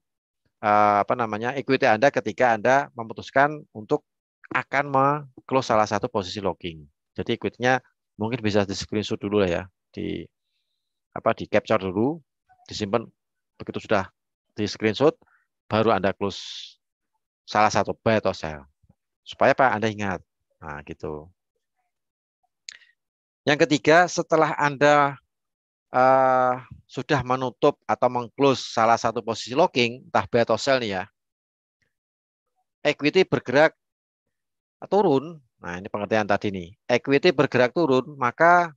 apa namanya? Equity Anda ketika Anda memutuskan untuk akan close salah satu posisi locking. Jadi equity-nya mungkin bisa di screenshot dulu lah ya, di di capture dulu, disimpan. Begitu sudah di screenshot, baru Anda close salah satu buy atau sell. Supaya Pak Anda ingat. Nah, gitu. Yang ketiga, setelah Anda sudah menutup atau mengclose salah satu posisi locking, entah buy atau sell nih ya, equity bergerak turun. Nah, ini pengertian tadi nih. Equity bergerak turun, maka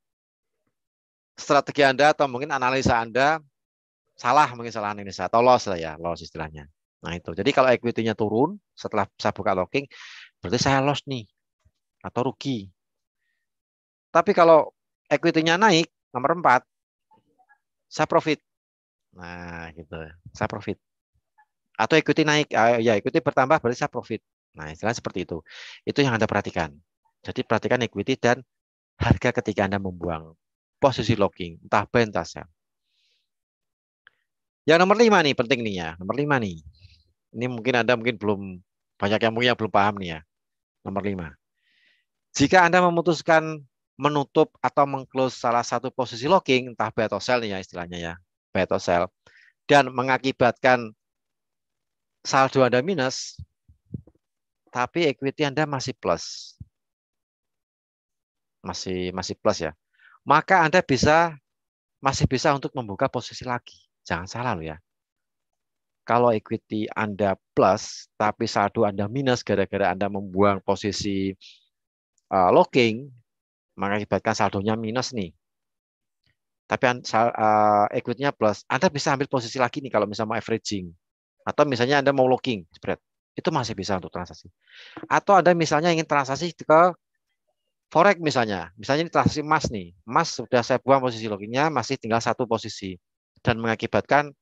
strategi Anda atau mungkin analisa Anda salah, mungkin salah analisa atau loss lah ya, loss istilahnya. Nah, itu. Jadi kalau equity-nya turun setelah saya buka locking, berarti saya loss nih atau rugi. Tapi kalau equity-nya naik, nomor 4, saya profit. Nah, gitu. Saya profit. Atau equity naik, ya equity bertambah berarti saya profit. Nah, istilahnya seperti itu. Itu yang Anda perhatikan. Jadi perhatikan equity dan harga ketika Anda membuang posisi locking, entah buy entah sell. Yang nomor 5 nih, penting nih ya. Nomor 5 nih. Ini mungkin Anda mungkin belum, banyak yang mungkin yang belum paham nih ya. Nomor 5. Jika Anda memutuskan menutup atau mengclose salah satu posisi locking, entah buy atau sell nih ya istilahnya ya, buy atau sell, dan mengakibatkan saldo Anda minus, tapi equity Anda masih plus. Masih plus ya. Maka Anda masih bisa untuk membuka posisi lagi. Jangan salah loh ya. Kalau equity Anda plus, tapi saldo Anda minus gara-gara Anda membuang posisi locking, mengakibatkan saldonya minus nih. Tapi equity-nya plus, Anda bisa ambil posisi lagi nih kalau misalnya mau averaging. Atau misalnya Anda mau locking, spread. Itu masih bisa untuk transaksi. Atau Anda misalnya ingin transaksi ke forex misalnya. Misalnya ini transaksi emas nih. Emas sudah saya buang posisi lockingnya, masih tinggal satu posisi. Dan mengakibatkan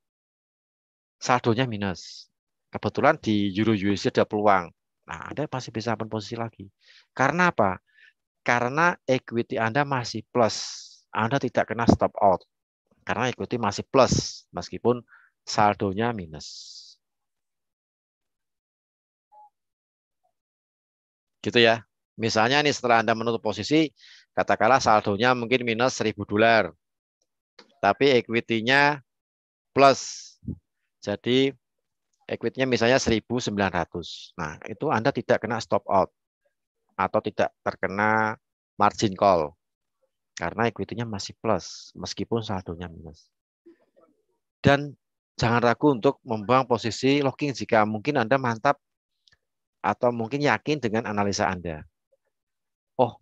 saldonya minus. Kebetulan di Euro USD ada peluang. Nah, Anda masih bisa ambil posisi lagi. Karena apa? Karena equity Anda masih plus. Anda tidak kena stop out. Karena equity masih plus, meskipun saldonya minus. Gitu ya. Misalnya nih setelah Anda menutup posisi, katakanlah saldonya mungkin minus $1.000. Tapi equity-nya plus. Jadi equity-nya misalnya 1.900. Nah, itu Anda tidak kena stop out atau tidak terkena margin call karena equity-nya masih plus meskipun saldonya minus. Dan jangan ragu untuk membuang posisi locking jika mungkin Anda mantap atau mungkin yakin dengan analisa Anda. Oh,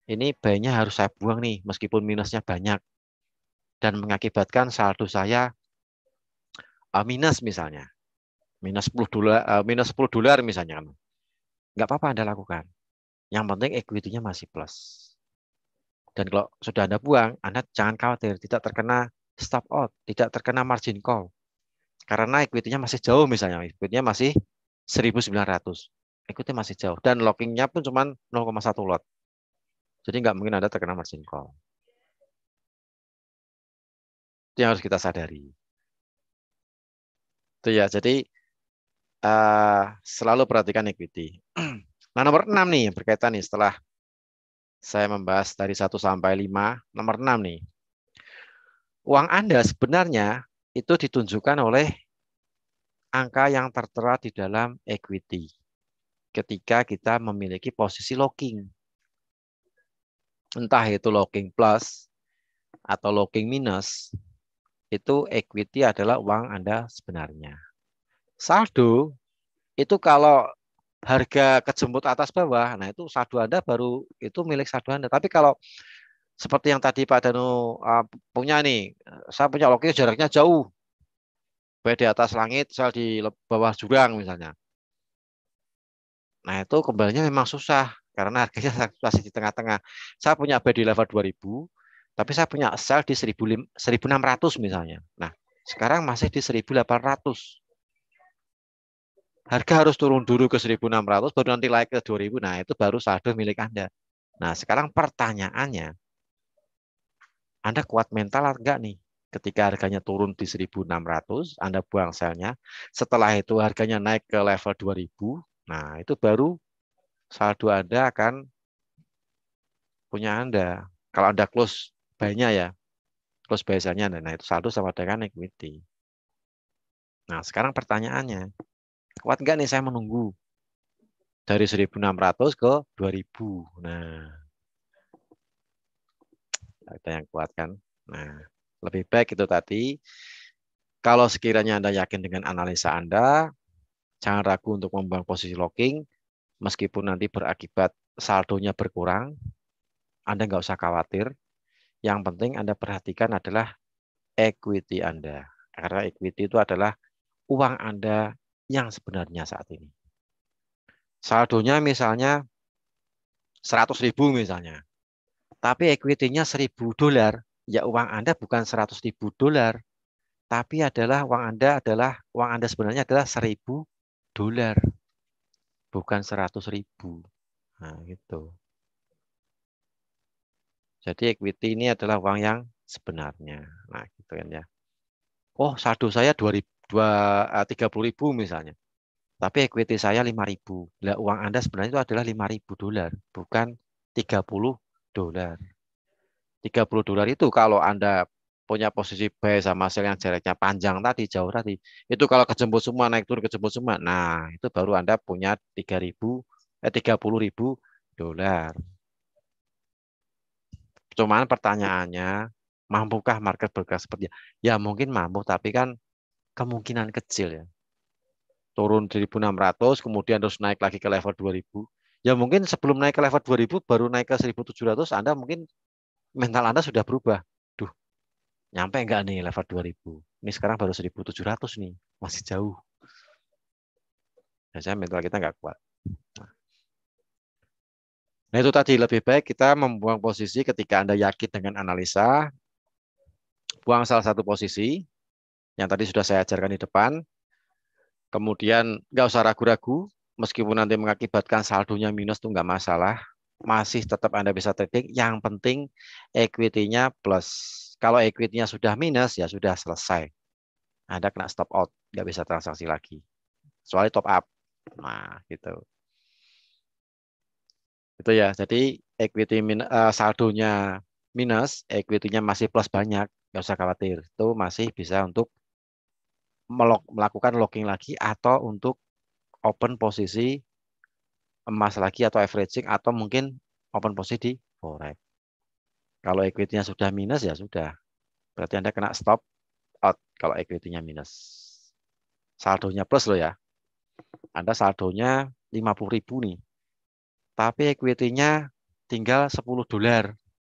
ini buy-nya harus saya buang nih, meskipun minusnya banyak dan mengakibatkan saldo saya minus misalnya, minus 10 dolar misalnya kan. Nggak apa-apa Anda lakukan. Yang penting equity-nya masih plus. Dan kalau sudah Anda buang, Anda jangan khawatir tidak terkena stop out, tidak terkena margin call. Karena equity-nya masih jauh misalnya, equity-nya masih 1.900. Equity masih jauh dan lockingnya pun cuma 0,1 lot. Jadi nggak mungkin Anda terkena margin call. Itu yang harus kita sadari. Itu ya, jadi selalu perhatikan equity. Nah, nomor 6 nih yang berkaitan nih setelah saya membahas dari 1 sampai 5, nomor 6 nih. Uang Anda sebenarnya itu ditunjukkan oleh angka yang tertera di dalam equity ketika kita memiliki posisi locking. Entah itu locking plus atau locking minus, itu equity adalah uang Anda sebenarnya. Saldo itu kalau harga kejemput atas bawah, nah itu saldo Anda baru itu milik saldo Anda. Tapi kalau seperti yang tadi Pak Danu punya nih, saya punya locking jaraknya jauh, baik di atas langit, sel di bawah jurang misalnya. Nah itu kembalinya memang susah karena harganya masih di tengah-tengah. Saya punya buy di level 2000, tapi saya punya sell di 1600 misalnya. Nah sekarang masih di 1800. Harga harus turun dulu ke 1600, baru nanti naik ke 2000. Nah itu baru saldo milik Anda. Nah sekarang pertanyaannya, Anda kuat mental atau enggak nih? Ketika harganya turun di 1600, Anda buang selnya. Setelah itu harganya naik ke level 2000. Nah itu baru saldo Anda akan punya Anda. Kalau Anda close buy-nya ya, close biasanya, nah itu saldo sama dengan equity. Nah, sekarang pertanyaannya, kuat nggak nih saya menunggu dari 1600 ke 2000? Nah, ada yang kuat kan? Nah, lebih baik itu tadi, kalau sekiranya Anda yakin dengan analisa Anda, jangan ragu untuk membuang posisi locking, meskipun nanti berakibat saldonya berkurang, Anda nggak usah khawatir. Yang penting Anda perhatikan adalah equity Anda. Karena equity itu adalah uang Anda yang sebenarnya saat ini. Saldonya misalnya 100.000 misalnya. Tapi equity-nya 1.000 dolar. Ya uang Anda bukan 100.000 dolar. Tapi uang Anda sebenarnya adalah 1.000 dolar. Bukan 100.000. Nah, gitu. Jadi equity ini adalah uang yang sebenarnya. Nah, gitu kan ya. Oh, saldo saya 30.000 misalnya. Tapi equity saya 5.000. Lah uang Anda sebenarnya itu adalah 5.000 dolar, bukan 30 dolar. 30 dolar itu kalau Anda punya posisi buy sama sell yang jaraknya panjang tadi, jauh tadi. Itu kalau kejemput semua, naik turun kejemput semua. Nah, itu baru Anda punya 30.000 dolar. Cuman pertanyaannya, mampukah market bergerak seperti itu? Ya mungkin mampu, tapi kan kemungkinan kecil ya. Turun 1.600, kemudian terus naik lagi ke level 2.000. Ya mungkin sebelum naik ke level 2.000, baru naik ke 1.700, Anda mungkin mental Anda sudah berubah. Duh, nyampe enggak nih level 2.000? Ini sekarang baru 1.700 nih, masih jauh. Biasanya mental kita nggak kuat. Nah itu tadi, lebih baik kita membuang posisi ketika Anda yakin dengan analisa, buang salah satu posisi, yang tadi sudah saya ajarkan di depan, kemudian nggak usah ragu-ragu, meskipun nanti mengakibatkan saldonya minus itu nggak masalah, masih tetap Anda bisa trading, yang penting equity-nya plus. Kalau equity-nya sudah minus, ya sudah selesai. Anda kena stop out, nggak bisa transaksi lagi. Soalnya top up. Nah, gitu. Itu ya. Jadi saldonya minus, equity-nya masih plus banyak, nggak usah khawatir. Itu masih bisa untuk melakukan locking lagi atau untuk open posisi emas lagi atau averaging atau mungkin open posisi di forex. Kalau equity-nya sudah minus ya sudah. Berarti Anda kena stop out kalau equity-nya minus. Saldonya plus loh ya. Anda saldonya 50.000 nih. Tapi equity-nya tinggal $10.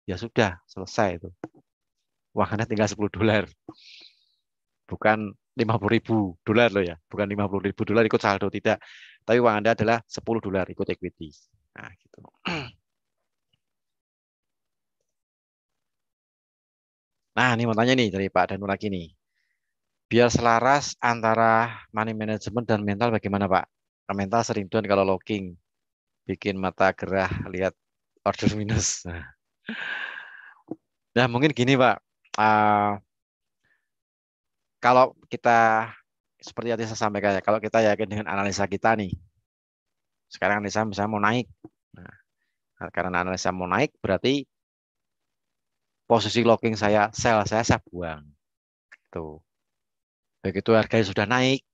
Ya sudah, selesai itu. Uang Anda tinggal $10. Bukan $50.000 loh ya. Bukan $50.000 ikut saldo, tidak. Tapi uang Anda adalah $10 ikut equity. Nah, gitu. Nah, ini mau tanya nih dari Pak Danu lagi nih. Biar selaras antara money management dan mental bagaimana Pak? Mental sering down kalau locking. Bikin mata gerah lihat order minus. Nah, mungkin gini Pak. Ah, kalau kita seperti yang saya sampaikan ya, kalau kita yakin dengan analisa kita nih, sekarang analisa misalnya mau naik. Nah, karena analisa mau naik, berarti posisi locking saya, sell saya buang. Tuh. Begitu harganya sudah naik,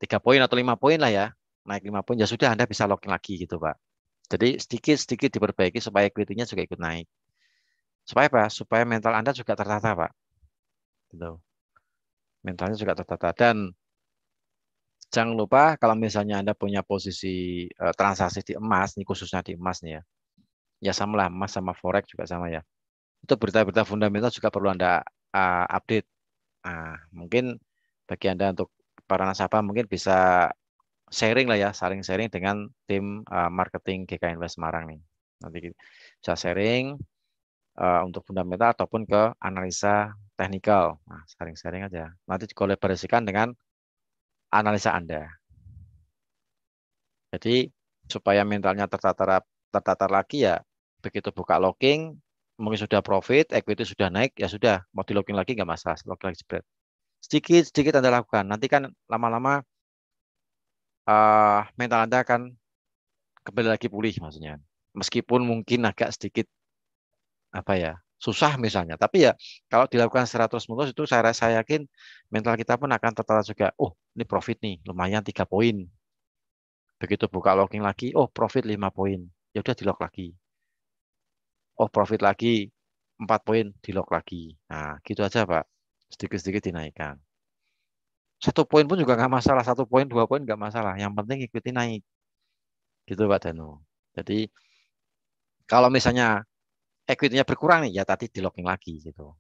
3 poin atau 5 poin lah ya, naik 5 poin, ya sudah Anda bisa locking lagi gitu Pak. Jadi sedikit-sedikit diperbaiki supaya equity-nya juga ikut naik. Supaya apa? Supaya mental Anda juga tertata Pak. Gitu. Mentalnya juga tertata. Dan jangan lupa kalau misalnya Anda punya posisi transaksi di emas, ini khususnya di emas nih ya. Ya sama lah, emas sama forex juga sama ya. Itu berita-berita fundamental juga perlu Anda update. Nah, mungkin bagi Anda untuk para nasabah mungkin bisa sharing lah ya, saling sharing dengan tim marketing GK Invest Semarang nih. Nanti bisa sharing untuk fundamental ataupun ke analisa teknikal. Nah, sharing-sharing aja. Nanti dikolaborasikan dengan analisa Anda. Jadi supaya mentalnya tertata lagi ya, begitu buka locking, mungkin sudah profit, equity sudah naik, ya sudah, mau di locking lagi nggak masalah, locking lagi spread. Sedikit-sedikit Anda lakukan. Nanti kan lama-lama mental Anda akan kembali lagi pulih maksudnya. Meskipun mungkin agak sedikit apa ya, susah misalnya. Tapi ya kalau dilakukan secara terus-menerus itu saya yakin mental kita pun akan tertata juga. Oh, ini profit nih, lumayan 3 poin. Begitu buka locking lagi, oh profit 5 poin. Ya udah di lock lagi. Oh profit lagi 4 poin, di lock lagi. Nah, gitu aja Pak. Sedikit-sedikit dinaikkan. 1 poin pun juga nggak masalah. 1 poin, 2 poin nggak masalah. Yang penting ikuti naik. Gitu Pak Danu. Jadi kalau misalnya equity-nya berkurang nih, ya tadi di locking lagi gitu.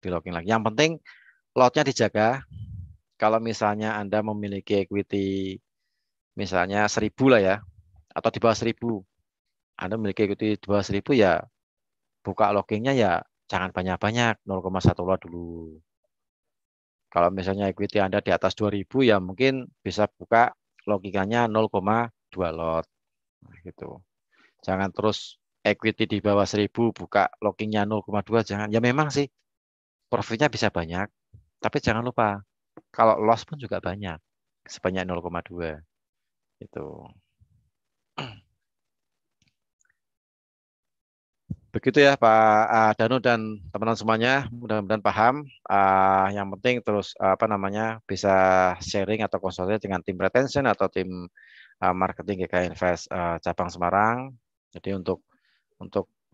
Di locking lagi. Yang penting lotnya dijaga. Kalau misalnya Anda memiliki equity misalnya 1.000 lah ya, atau di bawah 1.000, Anda memiliki equity di bawah 1.000 ya buka lockingnya ya jangan banyak-banyak, 0,1 lot dulu. Kalau misalnya equity Anda di atas 2.000 ya mungkin bisa buka logikanya 0,2 lot. Nah, gitu. Jangan terus equity di bawah 1.000 buka lockingnya 0,2, jangan. Ya memang sih profitnya bisa banyak, tapi jangan lupa kalau loss pun juga banyak, sebanyak 0,2 itu. Begitu ya Pak Danu dan teman-teman semuanya, mudah-mudahan paham. Yang penting terus apa namanya bisa sharing atau konsultasi dengan tim retention atau tim marketing GK Invest cabang Semarang. Jadi untuk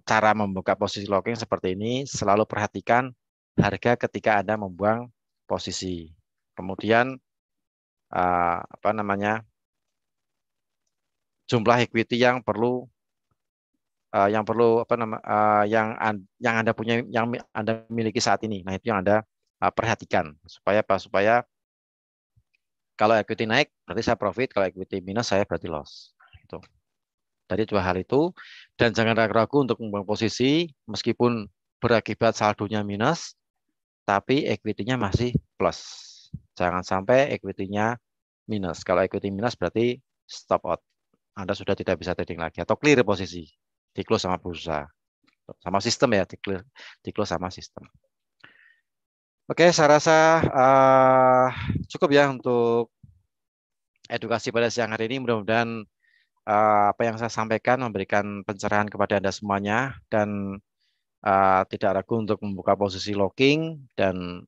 cara membuka posisi locking seperti ini, selalu perhatikan harga ketika Anda membuang posisi. Kemudian apa namanya jumlah equity yang perlu apa nama yang Anda punya yang Anda miliki saat ini. Nah, itu yang Anda perhatikan supaya apa? Supaya kalau equity naik berarti saya profit, kalau equity minus saya berarti loss. Itu. Dari dua hal itu dan jangan ragu-ragu untuk membangun posisi meskipun berakibat saldonya minus tapi equity-nya masih plus. Jangan sampai equity-nya minus. Kalau equity minus berarti stop out. Anda sudah tidak bisa trading lagi atau clear posisi. Di close sama bursa. Sama sistem ya, di close sama sistem. Oke, saya rasa cukup ya untuk edukasi pada siang hari ini. Mudah-mudahan apa yang saya sampaikan memberikan pencerahan kepada Anda semuanya dan tidak ragu untuk membuka posisi locking dan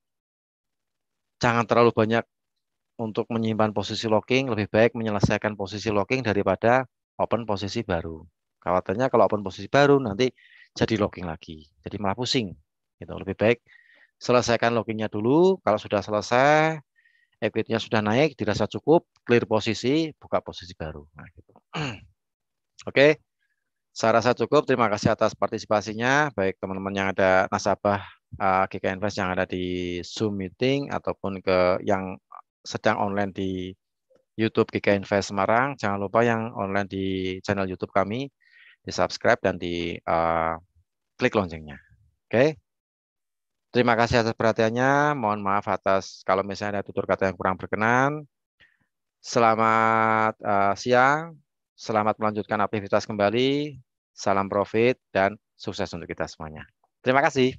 jangan terlalu banyak untuk menyimpan posisi locking, lebih baik menyelesaikan posisi locking daripada open posisi baru. Khawatirnya kalau open posisi baru nanti jadi locking lagi, jadi malah pusing. Gitu. Lebih baik selesaikan lockingnya dulu. Kalau sudah selesai, equity-nya sudah naik, dirasa cukup, clear posisi, buka posisi baru. Nah, gitu. Oke, saya rasa cukup. Terima kasih atas partisipasinya, baik teman-teman yang ada nasabah GK Invest yang ada di Zoom meeting ataupun ke yang sedang online di YouTube GK Invest Semarang. Jangan lupa yang online di channel YouTube kami, di subscribe dan di klik loncengnya. Oke. Terima kasih atas perhatiannya. Mohon maaf atas kalau misalnya ada tutur kata yang kurang berkenan. Selamat siang. Selamat melanjutkan aktivitas kembali. Salam profit dan sukses untuk kita semuanya. Terima kasih.